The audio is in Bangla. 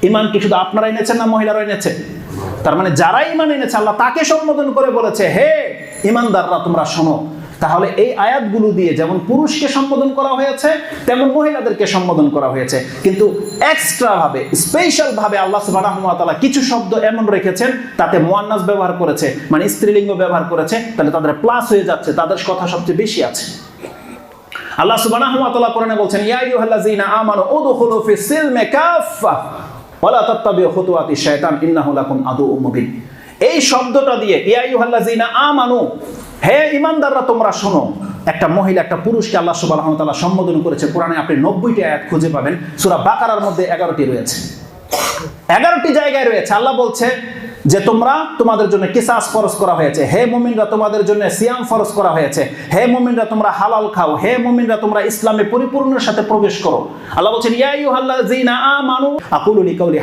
ঈমান কি শুধু আপনারা এনেছেন না মহিলারা এনেছে? তার মানে যারা ঈমান এনেছে আল্লাহ তাকে সম্বোধন করে বলেছে, হে ঈমানদাররা তোমরা শোনো। তাহলে এই আয়াতগুলো দিয়ে যেমন পুরুষকে সম্বোধন করা হয়েছে তেমন মহিলাদেরকে সম্বোধন করা হয়েছে, কিন্তু এক্সট্রা ভাবে স্পেশাল ভাবে আল্লাহ সুবহানাহু ওয়া তাআলা কিছু শব্দ এমন রেখেছেন তাতে মুয়ান্নাস ব্যবহার করেছে, মানে স্ত্রীলিঙ্গ ব্যবহার করেছে, তাহলে তাদের প্লাস হয়ে যাচ্ছে, তাদের কথা সবচেয়ে বেশি আছে। আল্লাহ সুবহানাহু ওয়া তাআলা কোরআনে বলছেন, ইয়া আইয়ুহাল্লাযীনা আমানু উদখুলু ফিস সিলমি কাফা ওয়া লা তাত্তাবিউ খুতুওয়াতিশ শাইতান ইন্নাহু লাকুম আদুউম মুবিন। এই শব্দটা দিয়ে ইয়া আইয়ুহাল্লাযীনা আমানু, হে ঈমানদাররা তোমরা শোনো, একটা মহিলা একটা পুরুষকে আল্লাহ সুবহানাহু ওয়া তাআলা সম্বোধন করেছে। কোরআনে আপনি 90টি আয়াত খুঁজে পাবেন, সূরা বাকারার মধ্যে 11টি রয়েছে, 11টি জায়গায় রয়েছে। আল্লাহ বলছে যে তোমরা, তোমাদের জন্য কিসাস ফরজ করা হয়েছে, হে মুমিনরা তোমাদের জন্য সিয়াম ফরজ করা হয়েছে, হে মুমিনরা তোমরা হালাল খাও, হে মুমিনরা তোমরা ইসলামে পরিপূর্ণের সাথে প্রবেশ করো। আল্লাহ বলছেন ইয়া আইয়ুহাল্লাযীনা আমানু আকুলু লিকাউলি